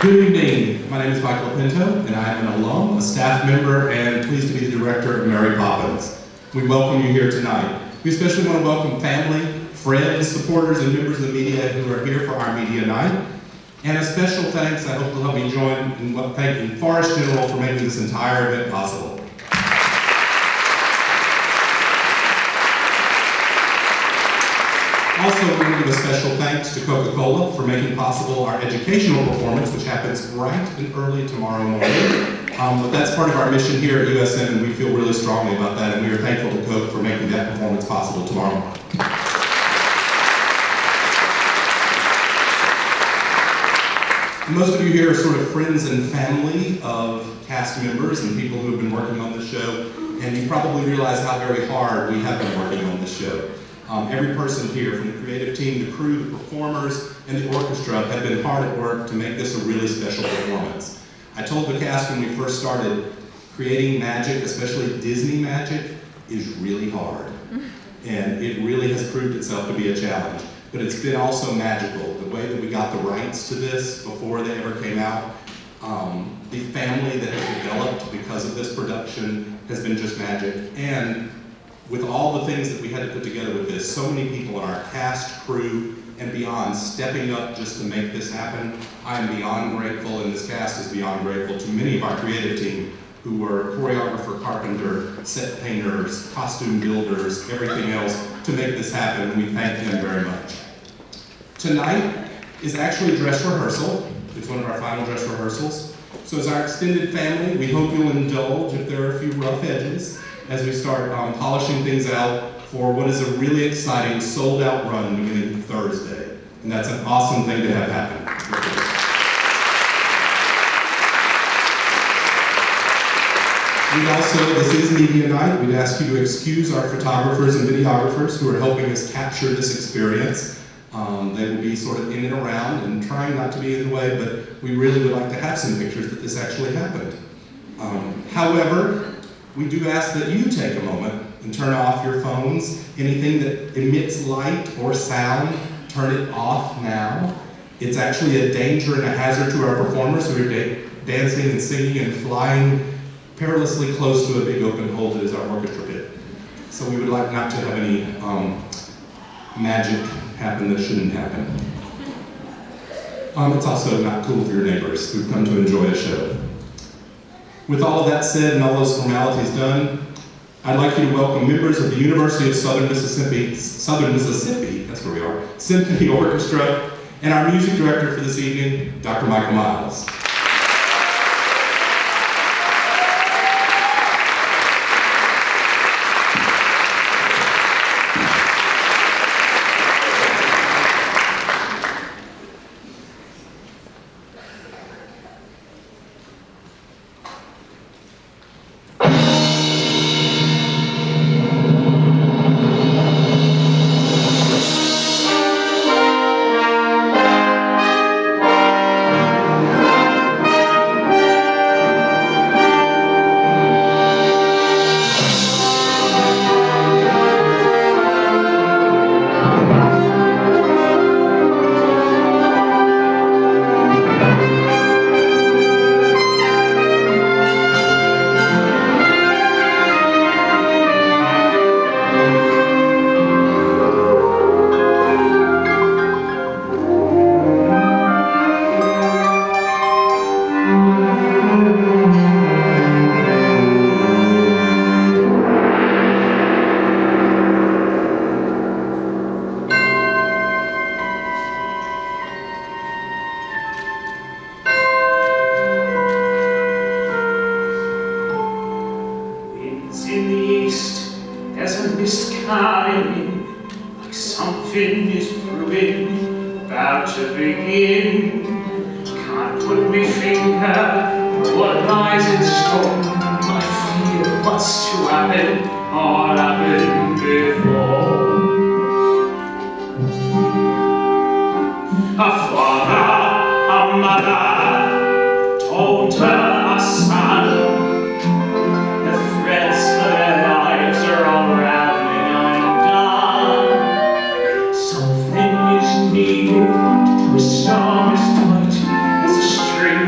Good evening. My name is Michael Pinto, and I am an alum, a staff member, and pleased to be the director of Mary Poppins. We welcome you here tonight. We especially want to welcome family, friends, supporters, and members of the media who are here for our media night. And a special thanks, I hope you'll help me join in thanking Forest General for making this entire event possible. Also, we're going to give a special thanks to Coca-Cola for making possible our educational performance, which happens bright and early tomorrow morning. But that's part of our mission here at USM, and we feel really strongly about that, and we are thankful to Coke for making that performance possible tomorrow morning. Most of you here are sort of friends and family of cast members and people who have been working on the show, and you probably realize how very hard we have been working on this show. Every person here, from the creative team, the crew, the performers, and the orchestra, have been hard at work to make this a really special performance. I told the cast when we first started, creating magic, especially Disney magic, is really hard. And it really has proved itself to be a challenge. But it's been also magical. The way that we got the rights to this before they ever came out, the family that has developed because of this production has been just magic. And with all the things that we had to put together with this, so many people in our cast, crew, and beyond stepping up just to make this happen, I am beyond grateful, and this cast is beyond grateful to many of our creative team who were choreographer, carpenter, set painters, costume builders, everything else to make this happen, and we thank them very much. Tonight is actually dress rehearsal. It's one of our final dress rehearsals. So as our extended family, we hope you'll indulge if there are a few rough edges as we start polishing things out for what is a really exciting sold-out run beginning Thursday. And that's an awesome thing to have happen. We'd also, this is media night, we'd ask you to excuse our photographers and videographers who are helping us capture this experience. They will be sort of in and around and trying not to be in the way, but we really would like to have some pictures that this actually happened. However, we do ask that you take a moment and turn off your phones. Anything that emits light or sound, turn it off now. It's actually a danger and a hazard to our performers who are dancing and singing and flying perilously close to a big open hole that is our orchestra pit. So we would like not to have any magic happen that shouldn't happen. It's also not cool for your neighbors who've come to enjoy a show. With all of that said and all those formalities done, I'd like you to welcome members of the University of Southern Mississippi, that's where we are, Symphony Orchestra, and our music director for this evening, Dr. Michael Miles. Something is needed to restore as tight as a string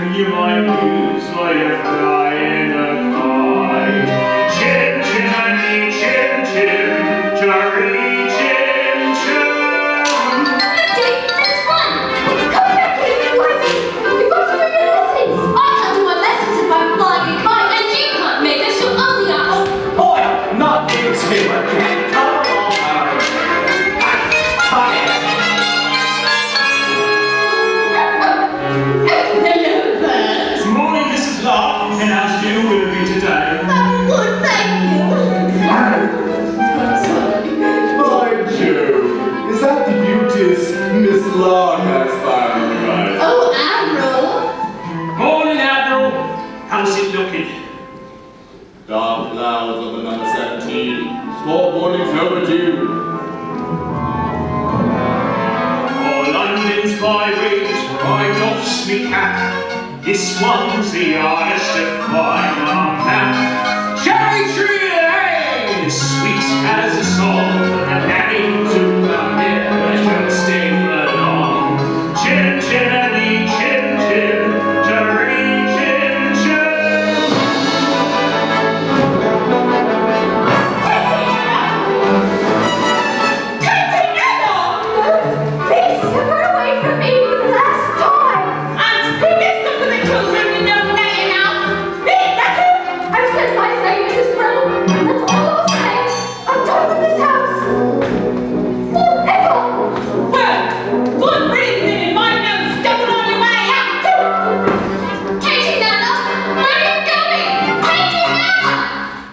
overdue. Oh, London's byways ride off me cap. This one's the hardest to find on map. Cherry Tree Lane, sweet as a song for the nannies who come here and don't stay for long. Chin chinny chin chin, cherry chin chin. Please, run away from me for the last time! And who gets stuck with the children with no letting out? Me, that's it! I've said my say, Mrs. Brown. That's all I'll say. I'm done with this house. Forever! Well, good reason in my nose stumbled on your way out, too! Katie Nana, where are you going? Katie Nana!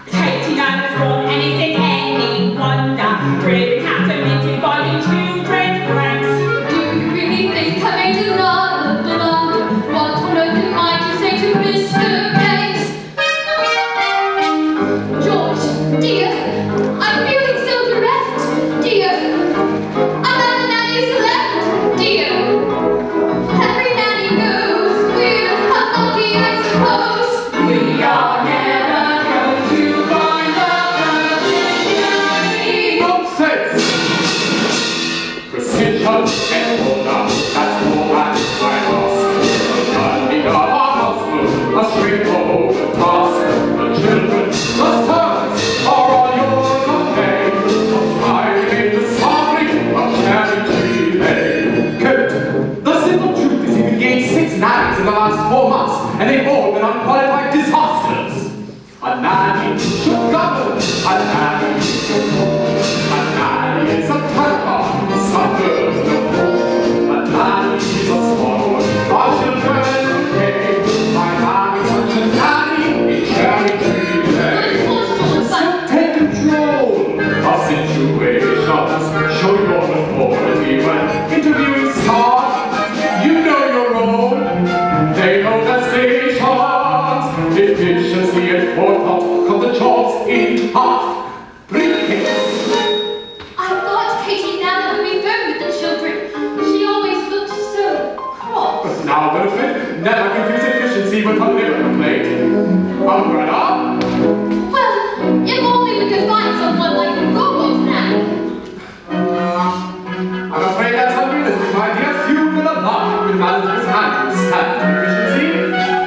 Katie Nana's wrong, and is it any wonder? Really have to meet you by the children's ranks. Do you really think I made another blunder? What on earth am I to say to Mr. Gates? George, dear, I'm feeling so bereft, dear. I'm at the nanny's left, dear. Every nanny knows we're unlucky, I suppose. We are never going to find the nanny. Nonsense! Precision and order, that's all that I ask. Running up our household, a straightforward task. The children, the servants, are all yours to pay. I made the sorry of Cherry Tree Lane. Kurt, the simple truth is you've engaged 6 nannies in the last 4 months, and they've all been unqualified disasters. A nanny should govern, a nanny should rule. A nanny is a temper, suffers no fault. A nanny is a swallow, our children pay. By having such a nanny in Cherry Tree Lane. So take control of situations. Show your authority when interviewing staff. You know your role. They know their stations. Efficiency and forethought cut the jobs in half. Briefcase. I thought Katie Nana would be firm with the children. She always looked so cross. But now, Wilfred, never confuse efficiency with a liver complaint. Umbrella? Well, if only we could find someone like Gogo's nanny. I'm afraid that's unrealistic, my dear. Few will allow with manager's hand standard efficiency.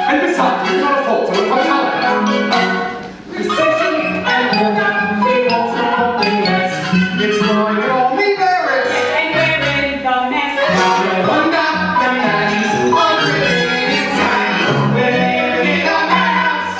And besides, it's not a fault of a calendar. Precision and order, we want to only yes. It's going to only bear it. And we're in the mess. Now no wonder the nannies are living in time. We're living in a madhouse.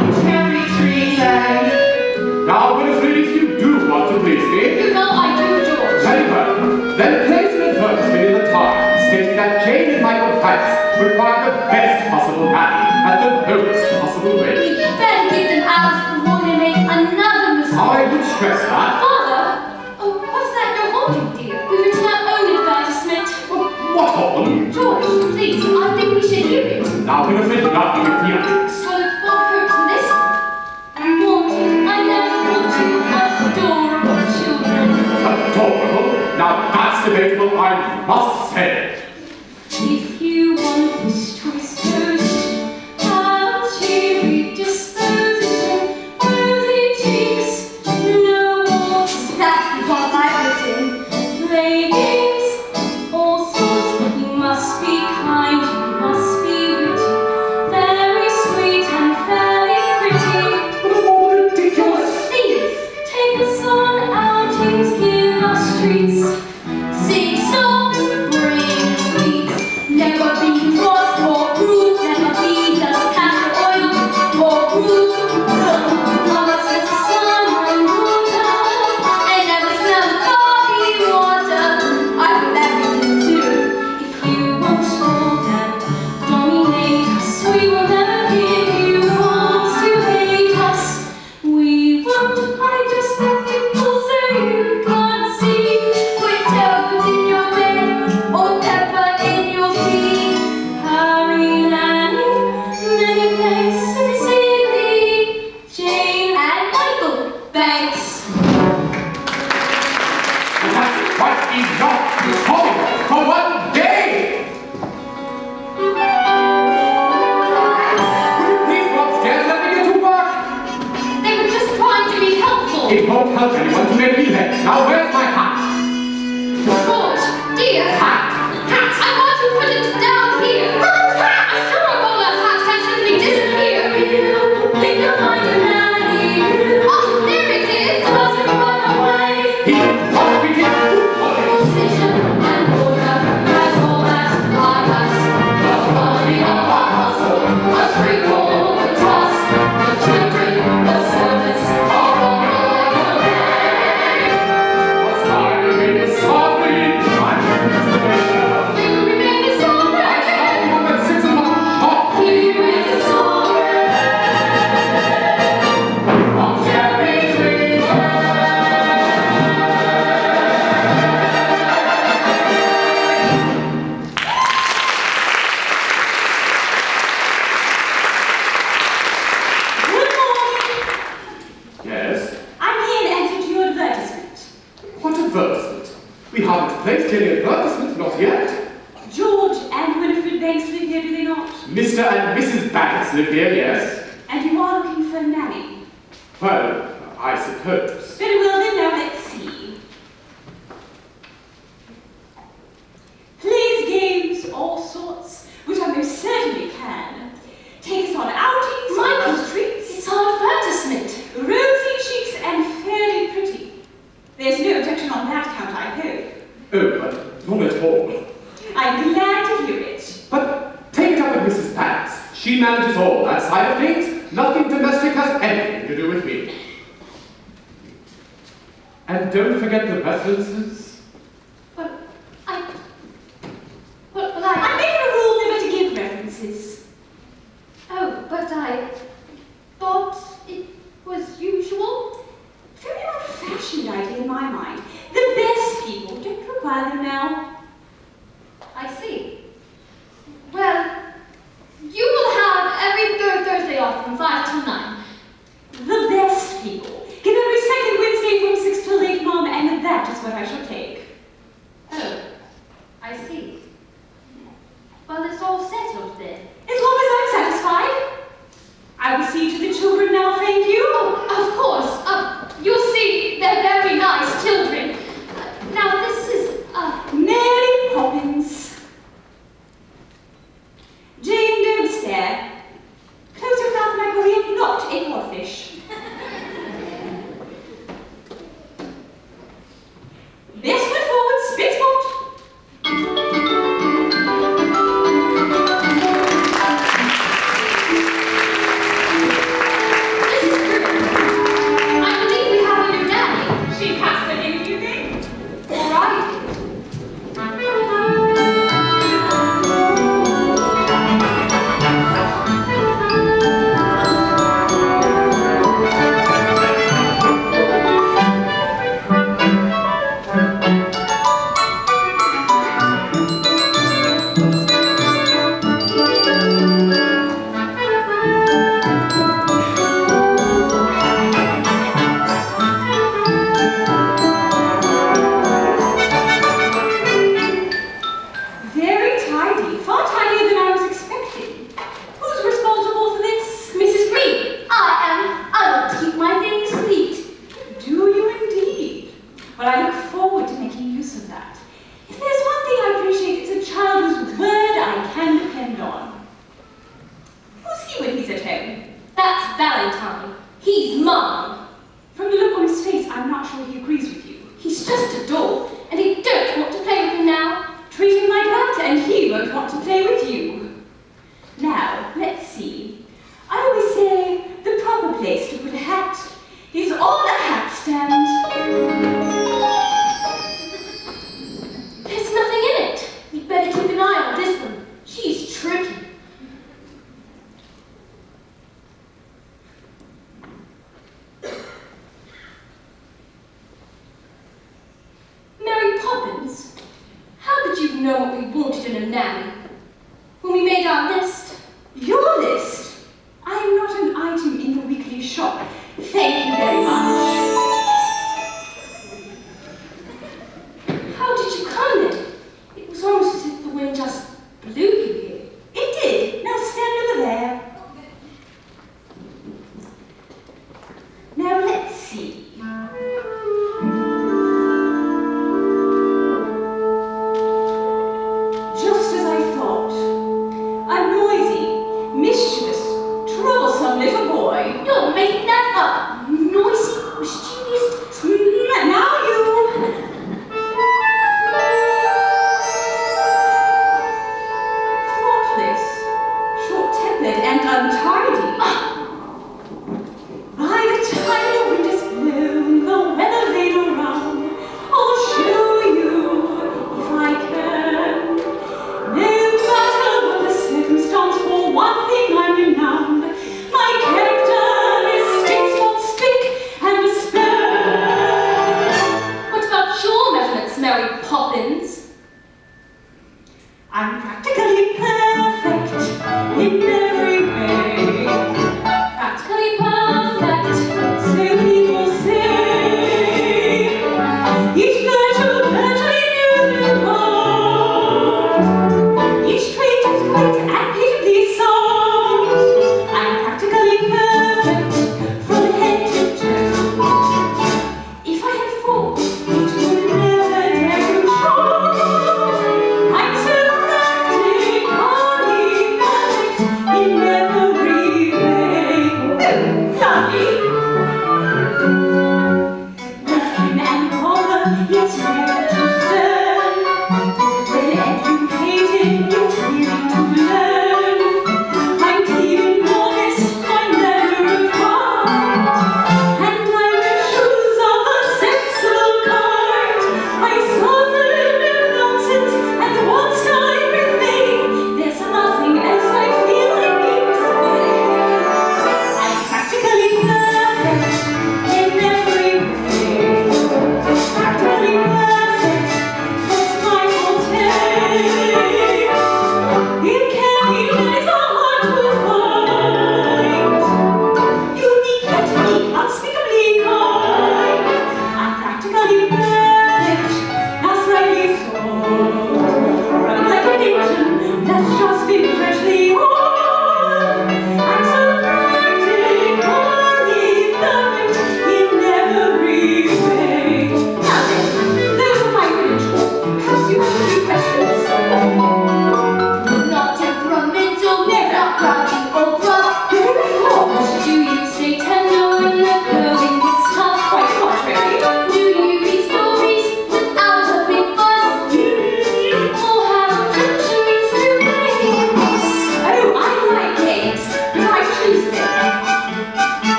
In Cherry Tree Lane. Now, Wilfred, if you do want to please me, You know I do, George. very well. Then place an advertisement in the Times stating that Jane and Michael Pipes require the best possible nanny at the lowest possible rate. You better get them out before they make another mistake. I would stress that. Father? Oh, what's that you're holding, dear? We've written our own advertisement. What on? George, please, I think we should hear it. Now, Wilfred, not your theatrics. Well, it's what hurts in this. Wanted, I never wanted adorable children. Adorable. Now, that's debatable, I must say. If you want this choice first, have a cheery disposition, rosy cheeks, no warts. That's what I've written. Play games, all sorts. You must be kind, you must be witty, very sweet and fairly pretty. What a more ridiculous. Please, take us on outings, give us treats, sing songs, bring enough. You told me for one day. Would you please go upstairs and let me get to work? They were just trying to be helpful. It won't help anyone to make me late. Now where's my hat? George, dear. Hat. I want to put it down here. I sure a bowler hat can suddenly disappear. Think you'll find a nanny. Oh, there it is. Must have run away. He must be getting Position and order. That's all that I ask. The body of our hustle. A straightforward task. The children, the servants, are all your name. What's my name is softly. You remain a sovereign. I saw a woman 6 o'clock. You remain a sovereign. On cherry tree. Good morning. Yes. I'm here in answer to your advertisement. What advertisement? We haven't placed any advertisement, not yet. George and Winifred Banks live here, do they not? Mr. and Mrs. Banks live here, yes. And you are looking for a nanny. Well, I suppose. Very well then, now let's see. Plays, games, all sorts, which I most certainly can. Take us on outings, Michael, treats. it's our advertisement. Rosy cheeks and fairly pretty. There's no objection on that count, I hope. Oh, but not at all. I'm glad to hear it. But take it up with Mrs. Banks. She manages all that side of things. Nothing domestic has anything to do with me. And don't forget the references. But I I make it a rule never to give references. Oh, but I thought it was usual. Very old-fashioned idea in my mind. The best people don't require them now. I see. Well, you will have every third Thursday off from 5 till 9. The best people. Give every second Wednesday from 6 till 8, Mom, and that is what I shall take. Oh, I see. Well, it's all settled then. As long as I'm satisfied. I will see to the children now, thank you. Oh, of course. You'll see, they're very nice children. Now, this is, Mary Poppins. Jane, don't stare. Close your mouth, Magnolia, not a codfish. Best foot forward, spit spot. this is good. I believe we have a new nanny. She passed the name, you think? All right. Very tidy, far tidier than I was expecting. Who's responsible for this? Mrs. Green, I am. I like to keep my things neat. Do you indeed? Well, I look forward to making use of that. If there's one thing I appreciate, it's a child whose word I can depend on. Who's he when he's at home? That's Valentine. He's mine. From the look on his face, I'm not sure he agrees with you. He's just a doll, and he don't want to play with him now. Treat him like that, and he won't want to play with you. Now, let's see. I always say the proper place to put a hat is on the hat stand. There's nothing in it. You'd better keep an eye on this one. She's tricky. Mary Poppins, how could you know what we wanted in a nanny? When we made our list, Your list? I am not an item in the weekly shop. Thank you very much. how did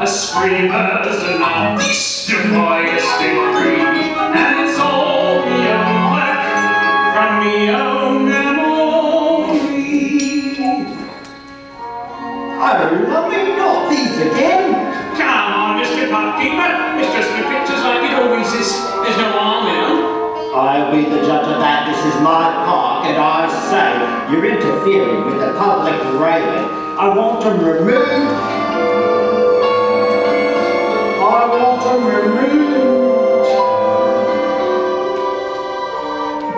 screamers and all these devoyest degree, and it's all me own work from me own memory. Oh, lovely, not these again. Come on, Mr. Popkeeper, it's just the pictures like it always is. There's no harm in them. I'll be the judge of that. This is my park, and I say you're interfering with the public railing. I want them removed. I want them removed.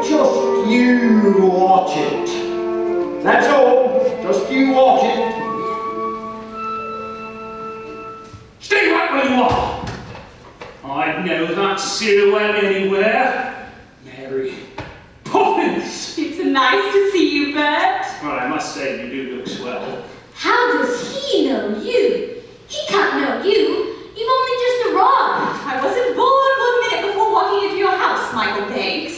Just you watch it. That's all. Just you watch it. Stay right where you are. I'd know that silhouette anywhere. Mary Poppins. It's nice to see you, Bert. Well, I must say you do look swell. How does he know you? He can't know you. You've only just arrived. I wasn't born 1 minute before walking into your house, Michael Banks.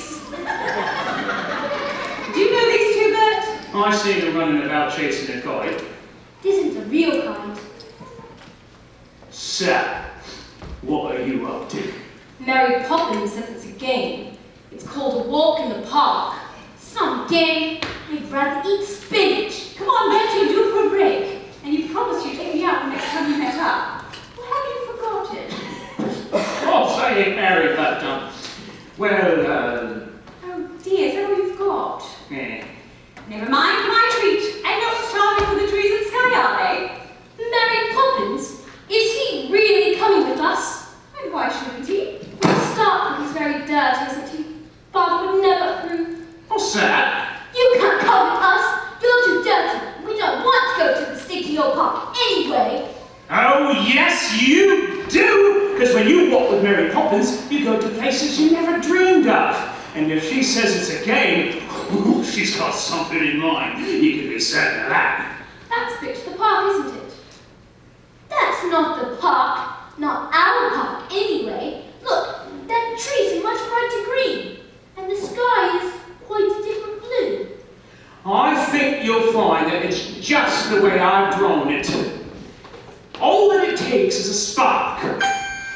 Do you know these two, Bert? I see them running about chasing a kite. This isn't the real kind. Sir, what are you up to? Mary Poppins says it's a game. It's called a walk in the park. It's not a game. I'd rather eat spinach. Come on, Bert, you're due for a break. And you promised you'd take me out the next time we met up. Well, have you forgotten? Of saying, Mary, but, well, Oh dear, is that all you've got? yeah. Never mind my treat. I'm not starving for the trees and sky, are they? Mary Poppins, is he really coming with us? And why shouldn't he? The Starbuck is very dirty, isn't he? Father would never approve. What's that? You can't come with us. You're too dirty. We don't want to go to the stinky old park anyway. Oh, yes, you do! Because when you walk with Mary Poppins, you go to places you never dreamed of. And if she says it's a game, she's got something in mind. You can be certain of that. That's Bitch the Park, isn't it? That's not the park. Not our park, anyway. Look, that trees are much brighter green. And the sky is quite a different blue. I think you'll find that it's just the way I've drawn it. All that it takes is a spark,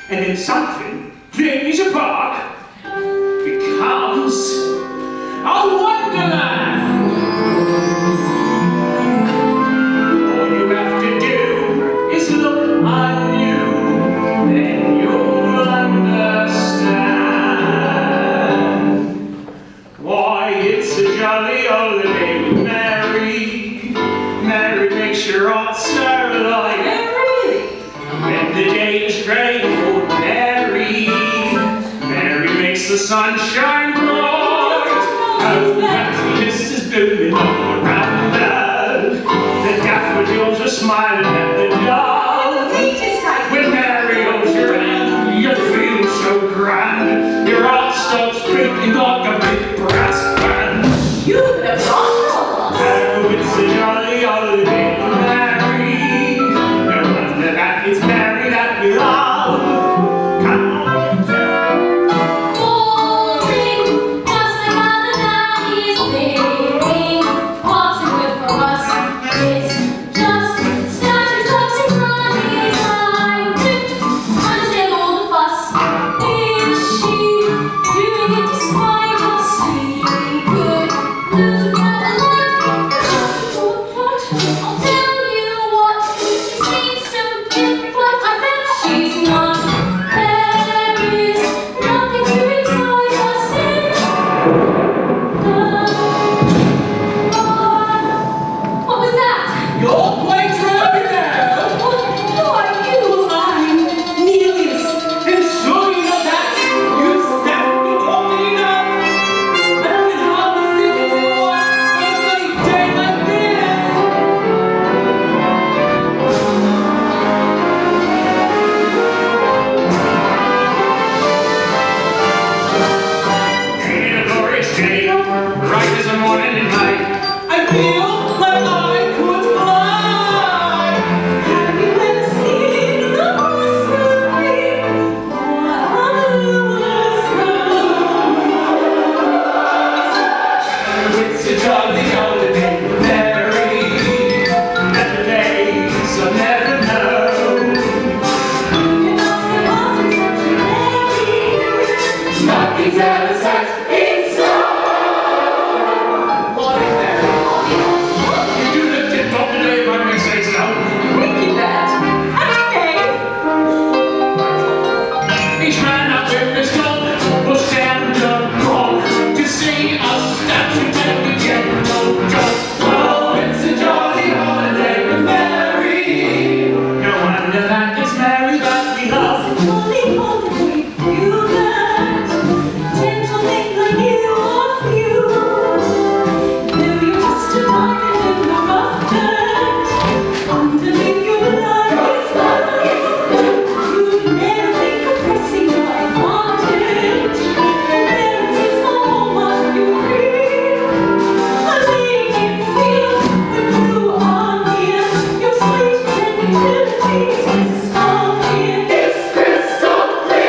and then something, things apart, becomes a wonderland. All you have to do is look anew, then you'll understand why it's a jolly holiday with Mary. Mary makes your heart starlight. When the day is gray and ordinary, Mary makes the sun shine bright. As the waxy mist is blooming all around her, the daffodils are smiling at the dawn. When Mary holds your hand, you feel so grand. Your heart starts beating like a big brass band. You're the boss. Oh, it's a jolly holiday for Mary. No wonder that it's Mary that we love. Come on, Boring, just another night is living. What's it good for us? It's just snatching drugs and running. I don't understand all the fuss. Is she doing it despite us? We could lose without a life. I'll tell you what, she seems so different, but I bet she's not. There is nothing to excite us in the bar. What was that? You're quite right now. Who are you? I'm Nelius, and sure you know that. You've sat me often enough. I can hardly sit anymore on a sunny day like this. ain't it a glorious day, bright as the morning and night. I feel like I could fly. Have you ever seen the blossom green? Oh, it's a jolly holiday with Mary, and the days I'll never know. Nothing's ever set in stone. Morning, Mary. You do the tip-top today, if I may say so. Each man up with his gun will stand up wrong to see us statue till we get no job. Oh, it's a jolly holiday with Mary. No wonder that it's Mary that we love. It's crystal clear.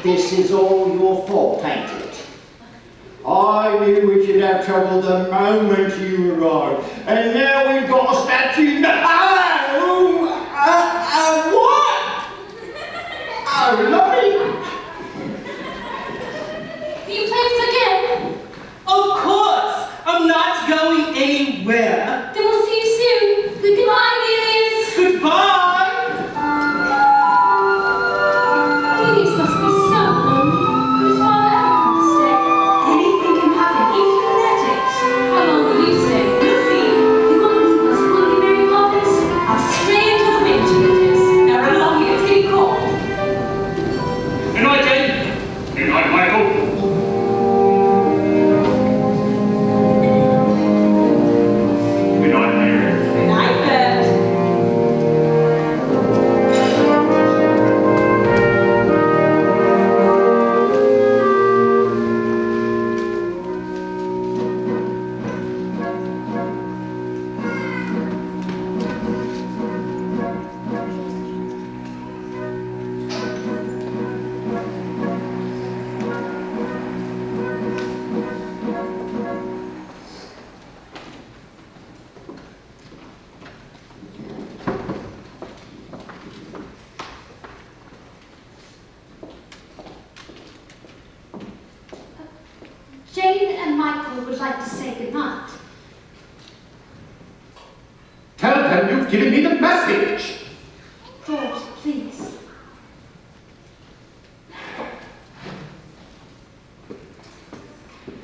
This is all your fault, ain't it? I knew we should have trouble the moment you arrived, and now we've got a statue what? Oh, Lottie! You place again? Of course! I'm not going anywhere. Then we'll see you soon. Goodbye, Nelius. Goodbye! Nelius must be so lonely. Could his father ever come to stay? Anything can happen if you let it. How long will you stay? We'll see. You won't leave us, will you, Mary Poppins? I'll stay until the wind changes. Now run along here, it's getting cold. Good night, Jane. Good night, Michael. Good night, Mary. Good night, Bert. Jane and Michael would like to say goodnight. Tell them you've given me the message. George, please.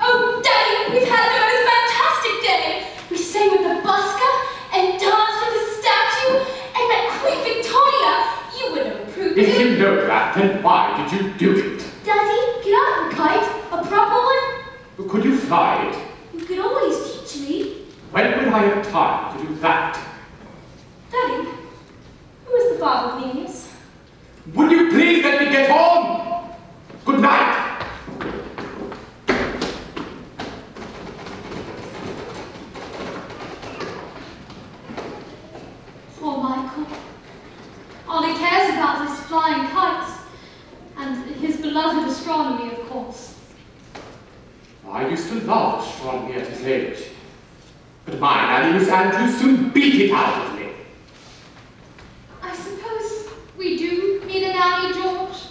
Oh, Daddy, we've had the most fantastic day. We sang with the busker and danced with the statue and met Queen Victoria. You wouldn't have approved of If it. you know that, then why did you do it? Daddy, get out of the kite. A proper one. Could you fly it? You could always teach me. When would I have time to do that? Daddy, who is the father of Nelius? Would you please let me get on? Good night. Poor Michael. All he cares about is flying kites. And his beloved astronomy, of course. I used to love astronomy at his age. But my nanny Miss Andrews soon beat it out of me. I suppose we do need a nanny, George.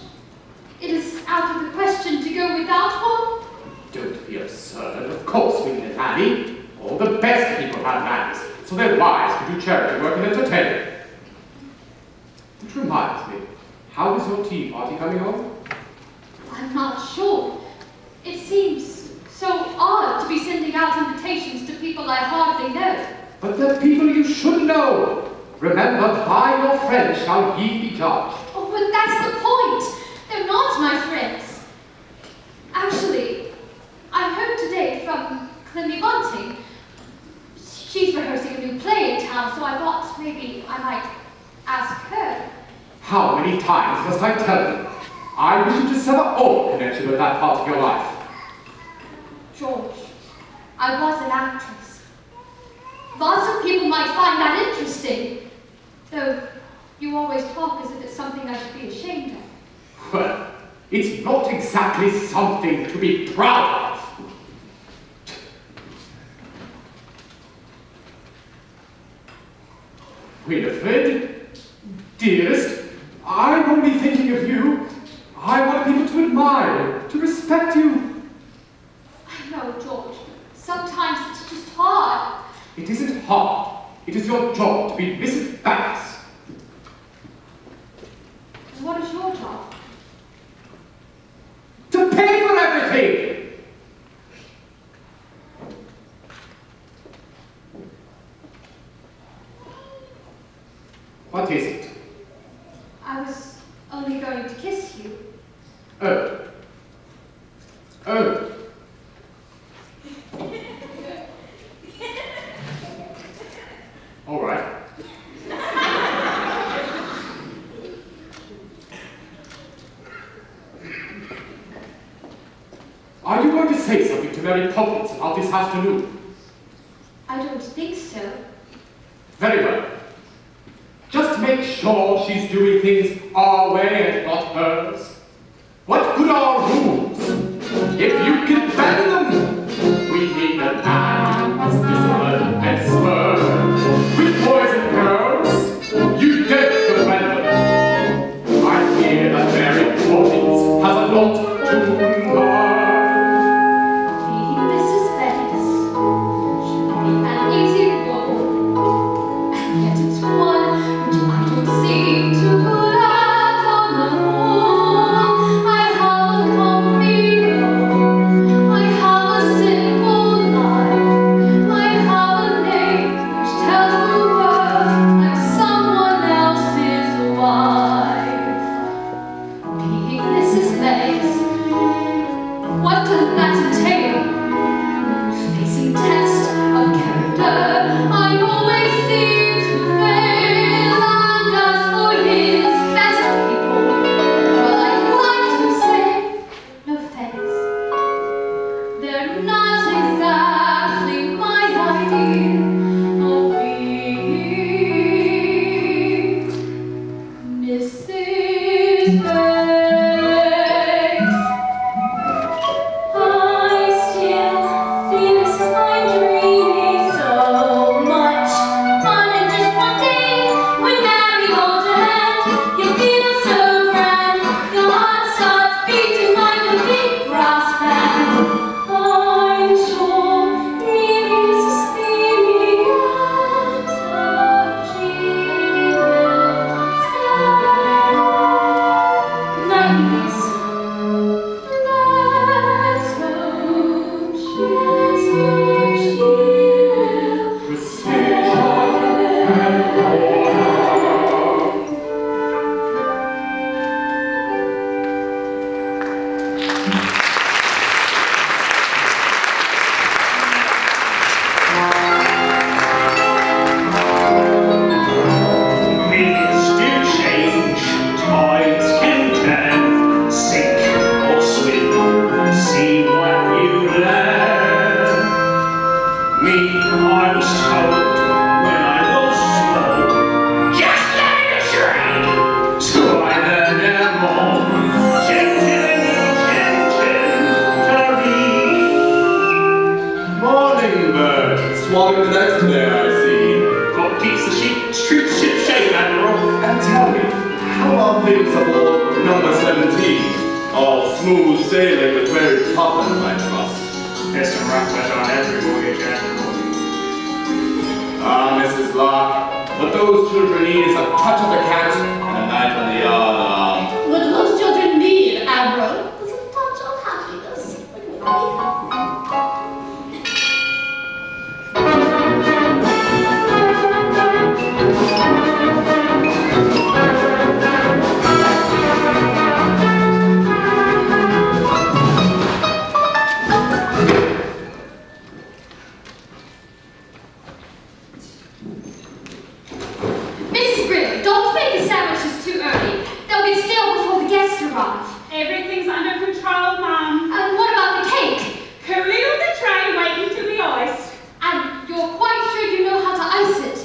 It is out of the question to go without one. Don't be absurd. Of course we need a nanny. All the best people have nannies, so their wives can do charity work and entertainment. Which reminds me, how is your tea party coming on? I'm not sure. It seems so odd to be sending out invitations to people I hardly know. But they're people you should know. Remember, by your friends shall ye be judged. Oh, but that's the point. They're not my friends. Actually, I heard today from Clemmy Bunting. She's rehearsing a new play in town, so I thought maybe I might ask her. How many times must I tell you? I wish you to sever all connection with that part of your life. George, I was an actress. Lots of people might find that interesting, though you always talk as if it's something I should be ashamed of. Well, it's not exactly something to be proud of. Winifred, dearest, I'm only thinking of you. I want people to admire you, to respect you. I know, George, but sometimes it's just hard. It isn't hard. It is your job to be Mrs. Banks. And what is your job? To pay for everything! What is it? I was only going to kiss you. Oh. Oh. All right. Are you going to say something to Mary Poppins about this afternoon? I don't think so. Very well. Just make sure she's doing things our way and not hers. What good are rules if you can bend them? We need the times, discipline, and spur. With boys and girls, you get to bend them. I hear that Mary Poppins has a lot to learn. Mrs. Bettis should be an easy role, and yet it's one which I don't seem to put out on the whole. I have a comfy role, I have a simple life, I have a name which tells the world I'm someone else's wife. Being Mrs. Bettis, what does that entail? Facing test of character, I always seem to fail. And as for his best people, well, I'd like to say, no thanks. They're not exactly my idea of being Mrs. Banks. I still feel as if I'm dreaming so much. On just one day, when Mary holds your hand, you feel so grand. Your heart starts beating like a big brass band. I'm sure really is a steamy of children's sky. Night, let's hope she will Precision and order. Winds do change, tides can turn, sink or swim, see what you learn. Me, I was told when I was small, just let it train. So I learned them all, gentle, to read. Morning, bird. Swallowing the next day, I see. What keeps the ship shape, Admiral? And tell me, how are things aboard number 17? All smooth sailing with Mary Poppins, I trust. There's some rough weather on every voyage, Admiral. Ah, Mrs. Locke, what those children need is a touch of the cat and a knife on the arm. What do those children need, Admiral? Was a touch of happiness. Mrs. Brill, don't make the sandwiches too early. They'll get stale before the guests arrive. Everything's under control, Mum. And what about the cake? Coolly on the tray, waiting to be iced. And you're quite sure you know how to ice it?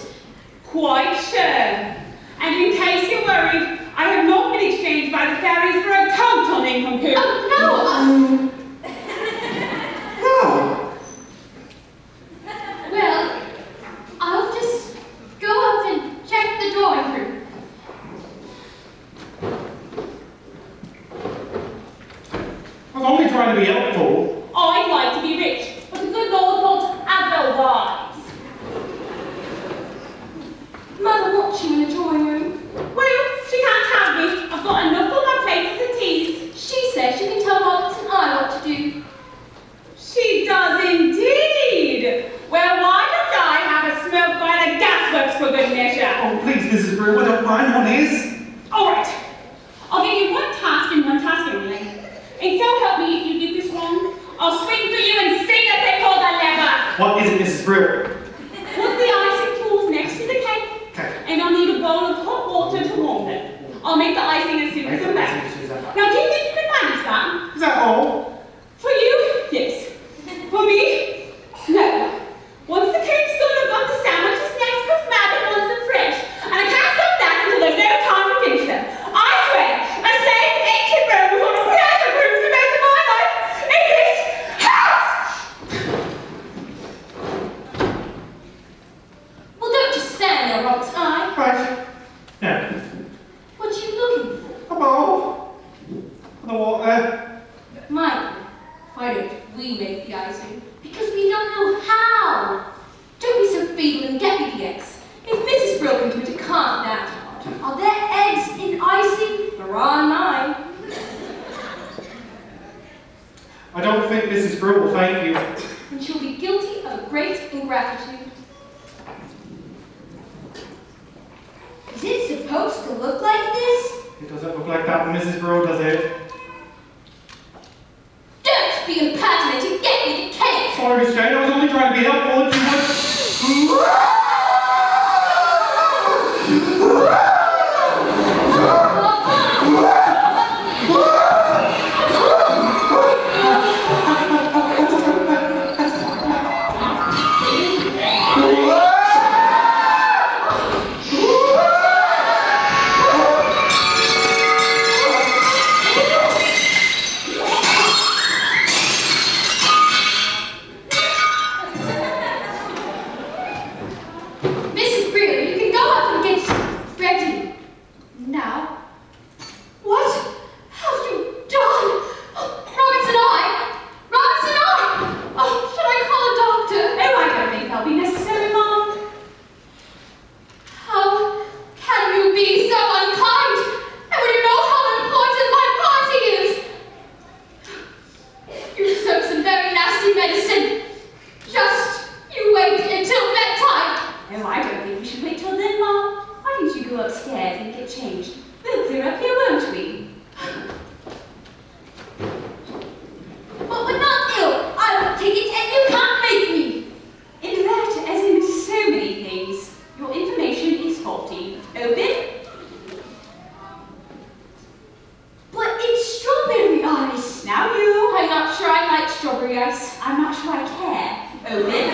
Quite sure. And in case you're worried, I have not been exchanged by the fairies for a total nincompoop. Oh, no! Well, I'll just go up and check the drawing room. I was only trying to be helpful. I'd like to be rich, but the good Lord wants otherwise. Mother wants you in the drawing room. Well, she can't have me. I've got enough on my plate as it is. She says she can tell Roberts and I what to do. She does indeed. Well, why don't I have a smoke by the gasworks for good measure? Oh, please, Mrs. Brewer, I don't mind, one is. All right. I'll give you one task and one task only. And so help me if you do this wrong, I'll swing for you and sing as they pull the lever. What is it, Mrs. Brewer? Put the icing tools next to the cake, Okay. and I'll need a bowl of hot water to warm them. I'll make the icing as soon as I'm back. Now, do you think you can manage that? Is that all? For you, yes. For me, no. Once the cake's done, I've got the sandwiches next because Madam wants them fresh. And I can't stop that until there's no time to finish them. I swear, a slave ancient Rome was on a Right. Now, What are you looking for? a bowl for the water. Mike, why don't we make the icing? Because we don't know how. Don't be so feeble and get me the eggs. If Mrs. Brill can do it, it can't that hard. Are there eggs in icing? There are mine. I don't think Mrs. Brill will thank you. And she'll be guilty of a great ingratitude. Is it supposed to look like this? It doesn't look like that when Mrs. Brill does it. Don't be impertinent and get me the cake! Sorry, Miss Jane, I was only trying to be helpful if you would. Mrs. Brill, you can go up and get ready. Now. What have you done? Robinson, Oh, should I call a doctor? Oh, I don't think that'll be necessary, Mom. How can you be so unkind? And when you know how important my party is? You serve some very nasty medicine. Just you wait until bedtime. Oh, I don't think we should wait till then, Mom. Why don't you go upstairs and get changed? We'll clear up here, won't we? But we're not ill. I won't take it and you can't make me. In that, as in so many things, your information is faulty. Open? But it's strawberry ice. Now you. I'm not sure I like strawberry ice. I'm not sure I care. Open?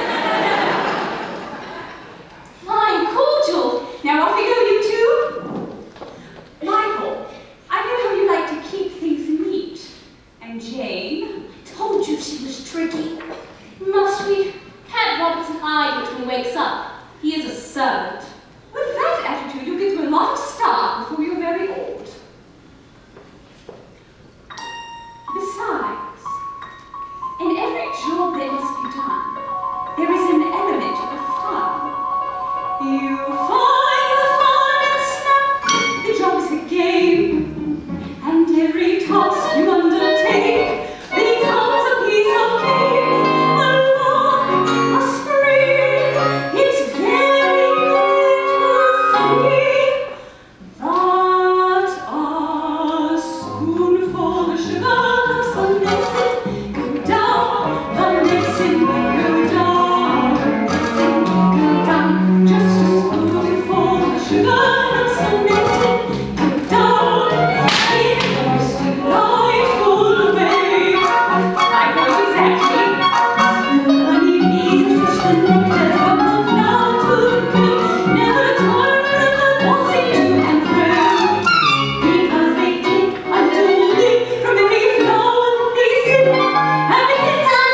Lime cordial. Now off you go, you two. Michael, I know how you like to keep things neat. And Jane? Told you she was tricky. Must we? Can't Robertson hide it when he wakes up. He is a servant. With that attitude, you'll get through a lot of stuff before you're very old. Besides, in every job that must be done, there is an element of fun. You find the fun and snap. The job is a game, and every task you undertake becomes a piece of cake. A lark, a spring, it's very good to see that a spoonful of sugar helps the medicine go down, the medicine go down, the medicine go down. Just a spoonful of sugar helps the medicine go down in the most delightful way. I know exactly. Honey bees, fish, and nectar from the flower to the queen never tire of waltzing to and fro, because they take a little bit from every flower that they see, and because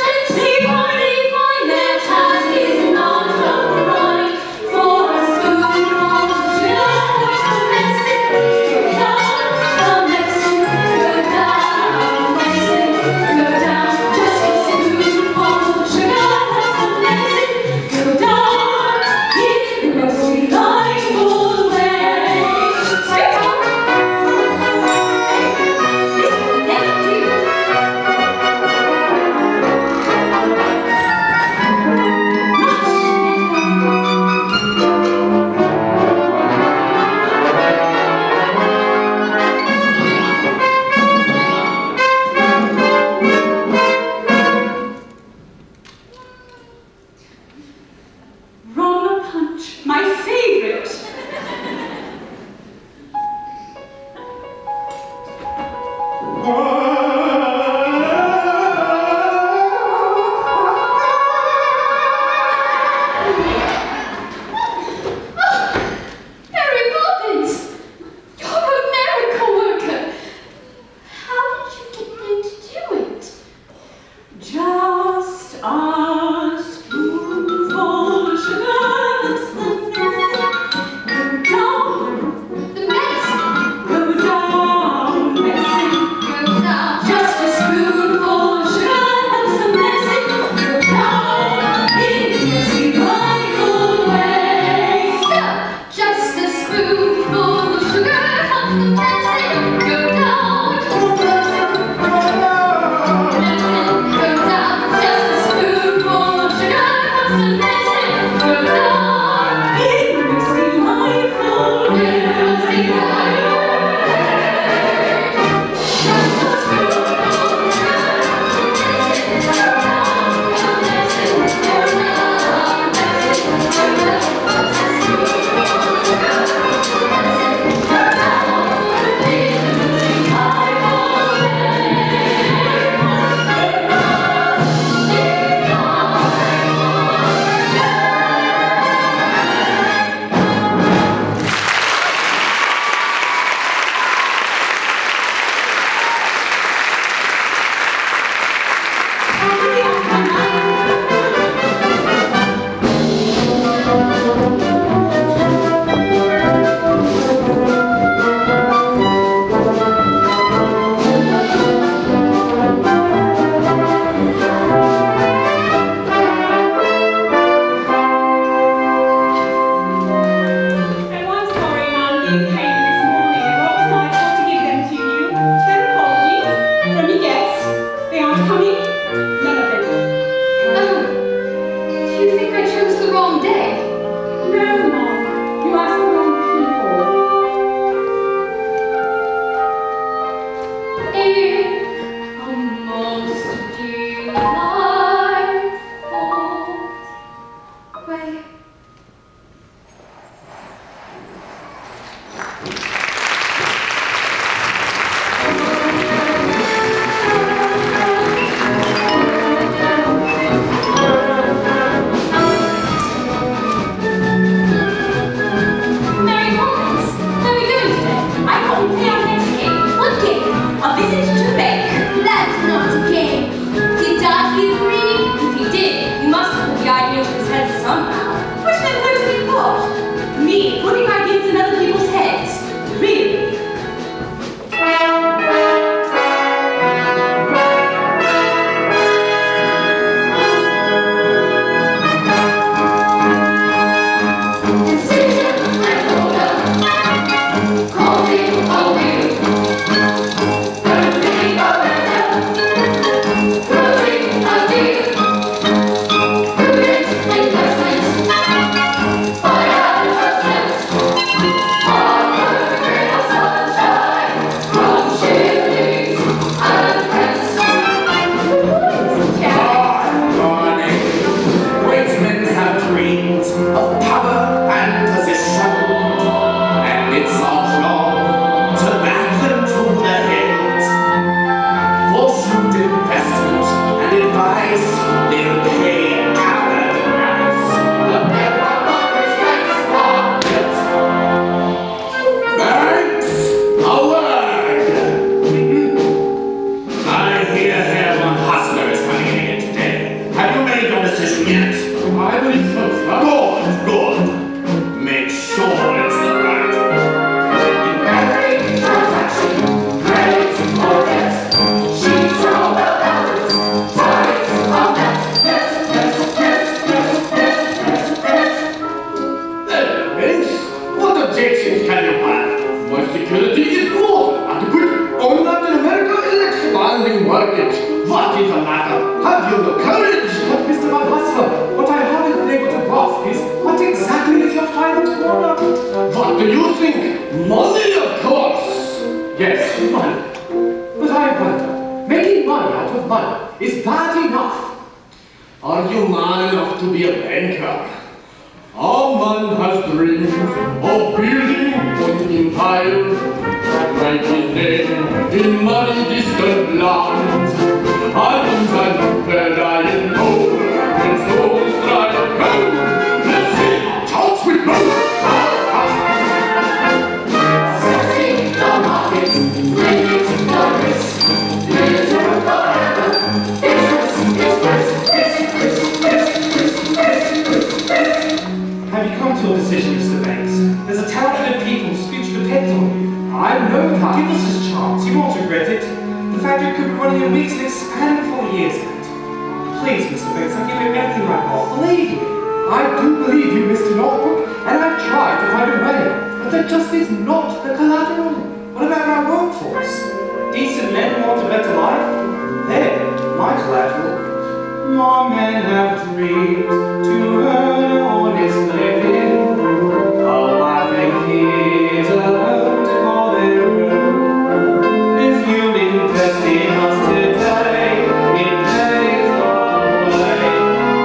they find their task is not of right, for a spoonful of sugar helps the medicine go down, the medicine go down, the medicine go down. Just a spoonful of sugar helps the medicine go down in the most delightful way. Sweetheart! This will never do. Rum punch, my favorite. Mary Poppins! You're a miracle worker. How did you get them to do it? Just a spoonful of sugar helps the medicine wrong day. No, Mom. You asked the wrong people. In a most delightful way. Mary Poppins, where are we going today? I thought we'd play our next game. What game? A visit to make. That's not a game. Did Daddy agree? If he did, you must have put the idea in his head somehow. Which of them those we thought? Me putting ideas in other people's heads. Really? Decision and order. Causing a wheel. Burning a weather. Closing a deal. Prudent investment. Financial sense. Hard work in the sunshine. From shillings and pence. Morning. Great men have dreams of power and position, and it's our job to back them to the hilt. For shrewd investment and advice, they'll pay our price. The better banks are built. Banks, a word. I hear Hermann Hustler is coming in again today. Have you made your decision yet? I believe so, sir. Good. Make sure it's the right. In every transaction, credit or debt, sheets are well balanced, ties are met. Yes. Thanks. What objections can you have? My security is more than adequate. All that in America is an expanding market. What is the matter? Have you the courage? But Mr. Van Hustler, what I haven't been able to grasp is what exactly is your final product? What do you think? Money, of course. Yes, money. But I wonder, making money out of money, is that enough? Are you man enough to be a banker? Our man has dreams of building an empire that make his name in many distant lands. Islands and where I know when souls strike home. Let's see our chance with both. Sexy, no market, limit, no risk, glitter forever, business. Have you come to your decision, Mr. Banks? There's a talented people whose future depends on you. I know that. Give us his chance. You won't regret it. The factory could be running in weeks and expanding for years yet. Please, Mr. Banks, I'll give you everything I've got. Believe me. I do believe you, Mr. Norfolk, and I've tried to find a way. But there just is not the collateral. What about our workforce? Decent men who want a better life? There, my collateral. More men have dreams to earn an honest living. Oh, I think here's a home to call their own. If you invest in us today, it pays our way.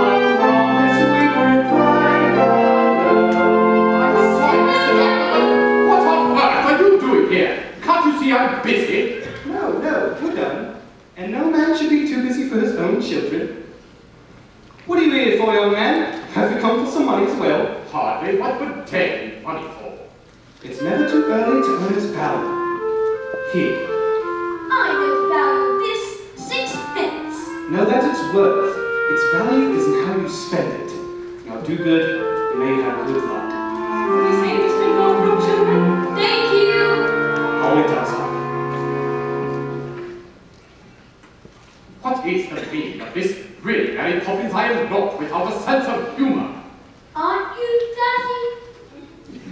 I promise we will find What on earth are you doing here? Can't you see I'm busy? No, we're done. And no man should be too busy for his own children. What are you here for, young man? Have you come for some money as well? Hardly. What would they need money for? It's never too early to earn its value. Here. I know the value of this 6 pence. Know that it's worth. Its value is in how you spend it. Now do good, and may you have good luck. Will you say this to your group children? Thank you. All it does. What is the meaning of this? Really, Mary Poppins, I am not without a sense of humor. Aren't you, Daddy?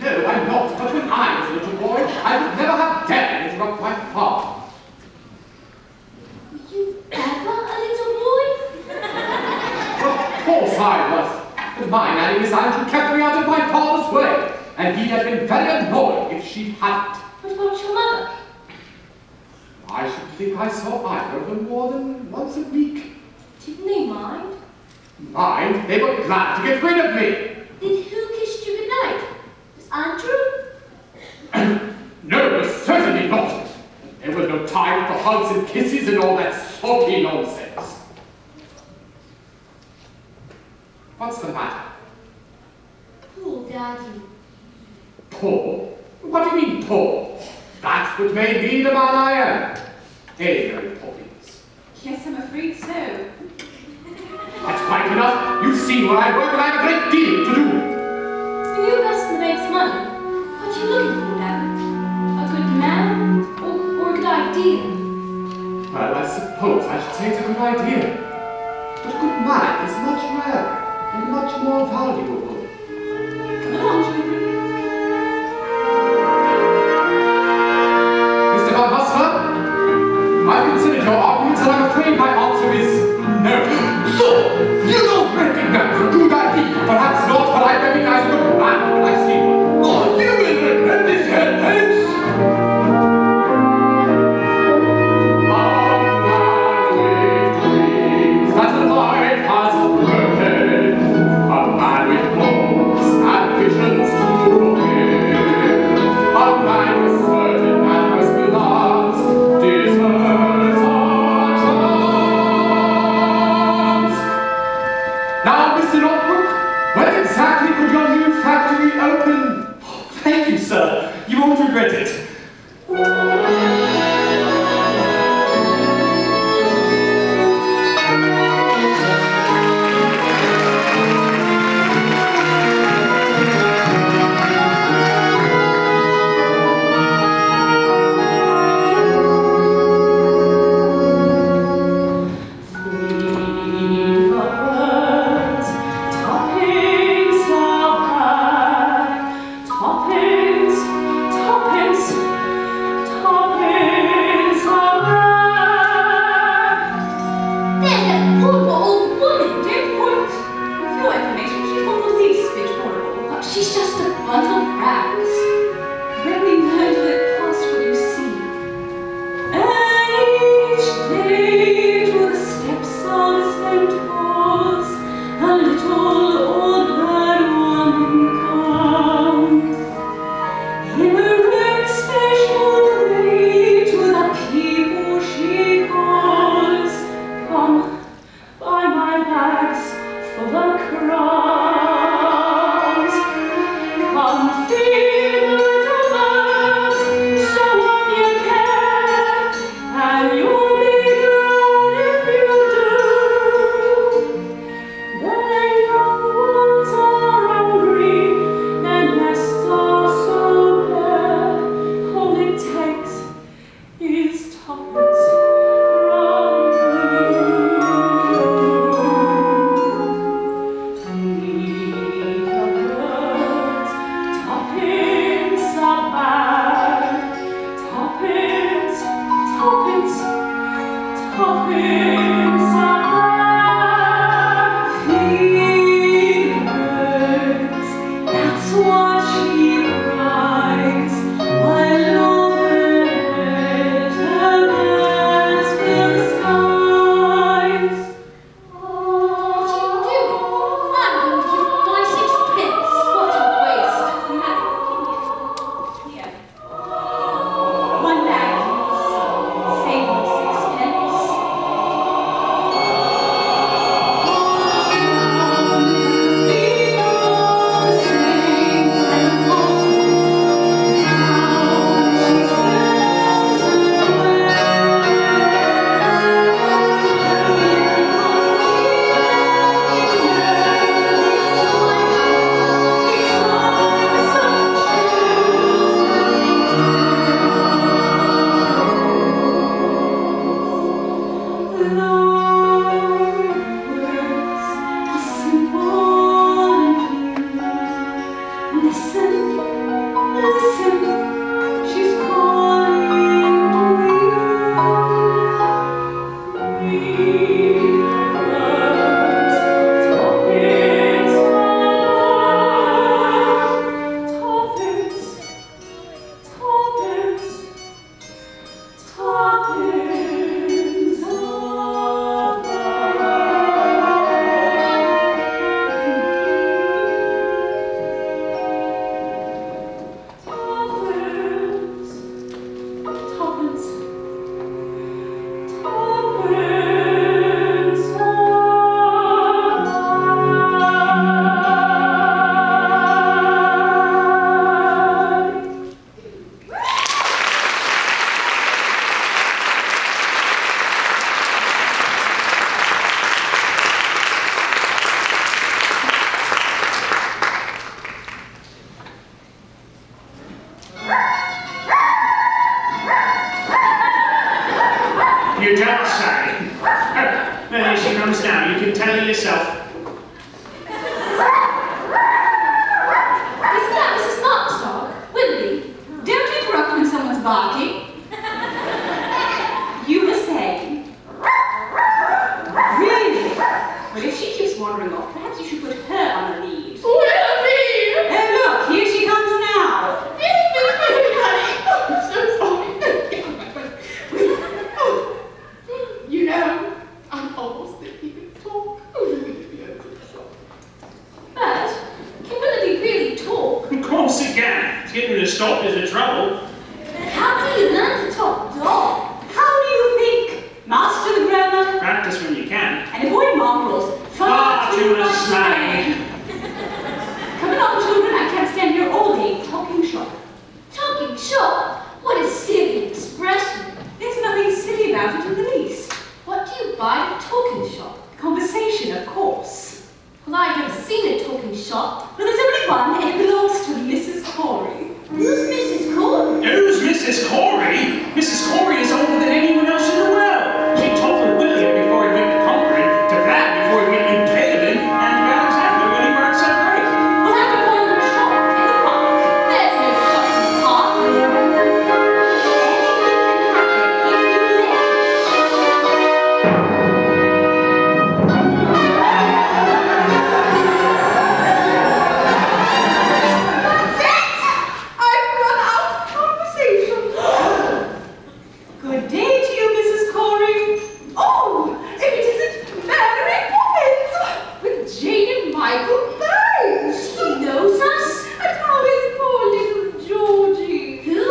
No, I'm not. But when I was a little boy, I would never have dared interrupt my father. Were you ever a little boy? Of course I was. But of mine, and Miss Andrew kept me out of my father's way, and he'd have been very annoyed if she hadn't. What about your mother? I should think I saw either of them more than once a week. Didn't they mind? Mind? They were glad to get rid of me. Then who kissed you goodnight? Was Andrew? No, certainly not. There was no time for hugs and kisses and all that sulky nonsense. What's the matter? Poor Daddy. Poor? What do you mean, poor? That's what made me the man I am. Hey, Mary Poppins. Yes, I'm afraid so. That's quite enough. You've seen where I work, and I have a great deal to do. You knew best to make money. What are you looking for, Dad? A good man or a good idea? Well, I suppose I should say it's a good idea. But a good man is much rarer and much more valuable. Come along, children. Mr. Van Hustler, I've considered your arguments, and I'm afraid my answer is no. So, you don't recognize a good idea? Perhaps not, but I recognize a good man when I see one. Oh, you will regret this, headmates! That a life has broken, a man with hopes and visions to fulfill, a man with certain and first loves deserves our charms. Now, Mr. Northbrook, when exactly could your new factory open? Thank you, sir. You won't regret it. Toppings, toppings, toppings. tell her yourself. Isn't that Mrs. Mark's dog? Willoughby, don't interrupt when someone's barking. You were saying? Really? Well, if she keeps wandering off, perhaps you should put her on the lead. Willoughby! Oh, look, here she comes now. I'm so sorry. You know, I'm almost thinking of talk. But, can Willoughby really talk? Of course it can. It's getting her to stop is a trouble. How do you learn to talk dog? How do you think? Master the grammar Practice when you can. and avoid mongrels. Far too much slang. Come along, children. I can't stand here all day talking shop. Talking shop? What a silly expression. There's nothing silly about it in the least. What do you buy at a talking shop? Conversation, of course. Well, I've never seen a talking shop. But there's only one, and it belongs to Mrs. Corey. Who's Mrs. Corey? Who's Mrs. Corey? Mrs. Corey is older than anyone else in the world. She told William before he went to Concord, to Vlad before he went to Caleb, and to Alexander when he worked so great. We'll have to call them a shop in the park. There's no shop in the park. Anything can happen if you let That's it! I've run out of conversation. Good day to you, Mrs. Corey. Oh, if it isn't Mary Poppins with Jane and Michael Banks. She knows us. And how is poor little Georgie? Who?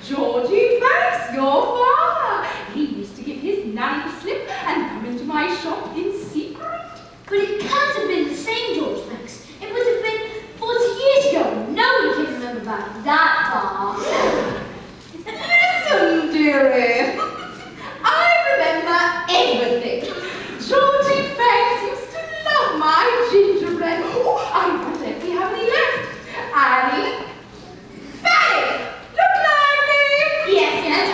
Georgie Banks, your father. He used to give his nanny the slip and come into my shop in secret. But it can't have been the same George Banks. It would have been 40 years ago. No one can remember back that far. Listen, dearie. I remember everything. Georgie Banks used to love my gingerbread. Oh, I wonder if we have any left. Annie? Fanny! Look lively! Yes, yes.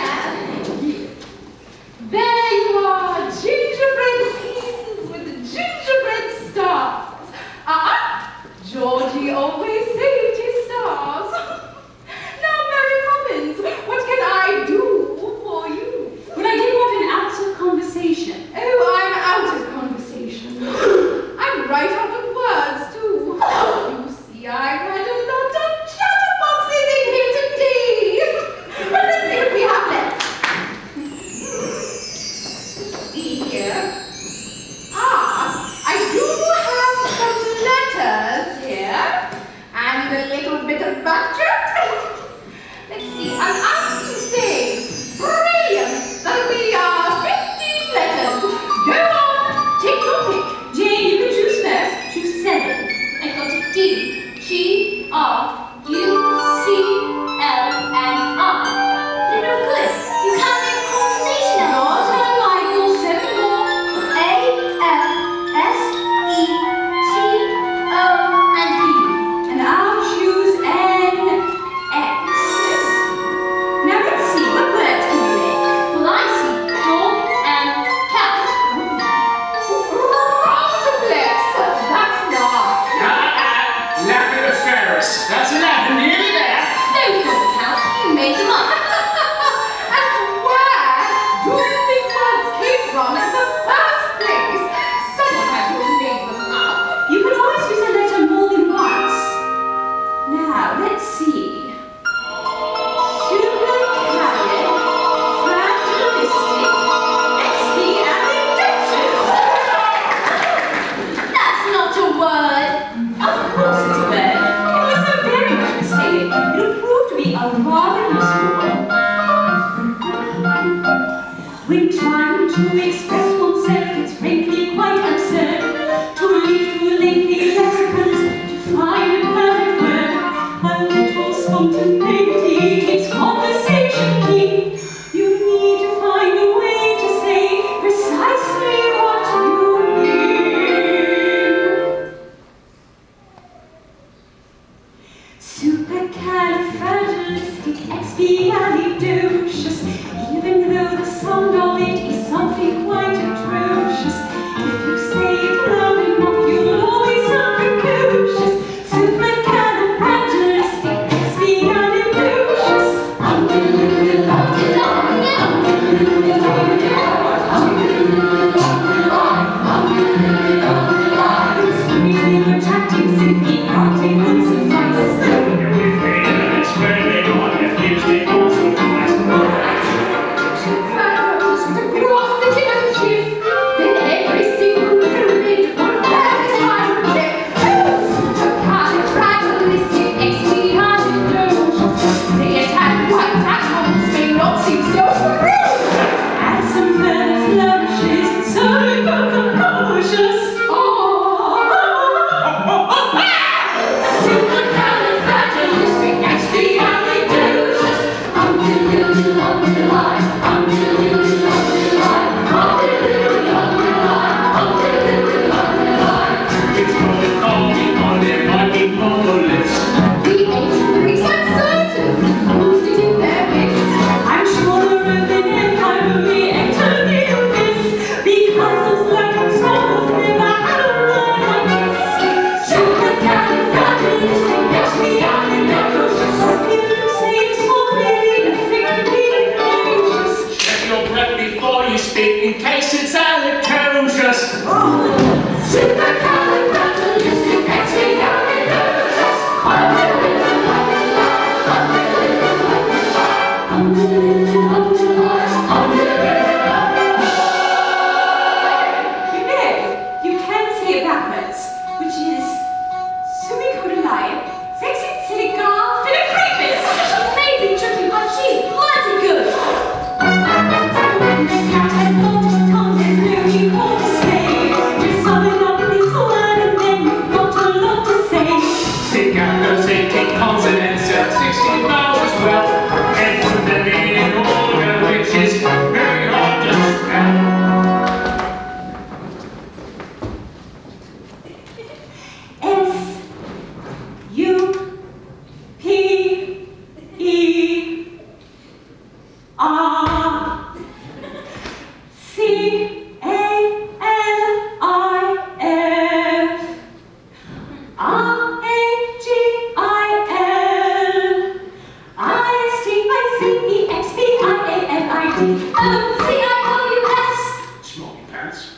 There you are, gingerbread pieces with the gingerbread stars. Georgie always saved his stars. Now, Mary Poppins, what can I do for you? But I did want an ounce of conversation. Oh, I'm out of conversation. I'm right out of words, too. You see, I've had a lot of chatterboxes in here today. But let's see what we have left. See here. I do have some letters here. And a little bit of budget. Let's see, an answer saying, brilliant, that'll be 15 letters. Go on, take your pick. Jane, you can choose first. Choose 7. I got a D, G, R, U, C, L, and R. They're no good. You can't make a conversation out of Not unlike 7 more. A, F, S, E, T, O, and U. And I'll choose N, X. Now let's see, what words can we make? Well, I see dog and cat. Roundableps, that's not. Lapping the Ferris. That's 11, nearly there. Those don't count. You made them up. And where do you think words came from in the first place? Someone had to have made them up. You can always use a letter more than once. Now, let's see. Supercalifragilistic, expialidocious. That's not a word. Of course it's a word. It was so very much mistaken. It'll prove to be a rather useful one. When trying to express oneself, it's frankly quite absurd to read through lengthy lexicons to find a perfect word. A little spontaneity keeps conversation keen. You need to find a way to say precisely what you mean. Supercalifragilisticexpialidocious. Even though the sound of it is something quite atrocious, if you say it loud Smoky pants.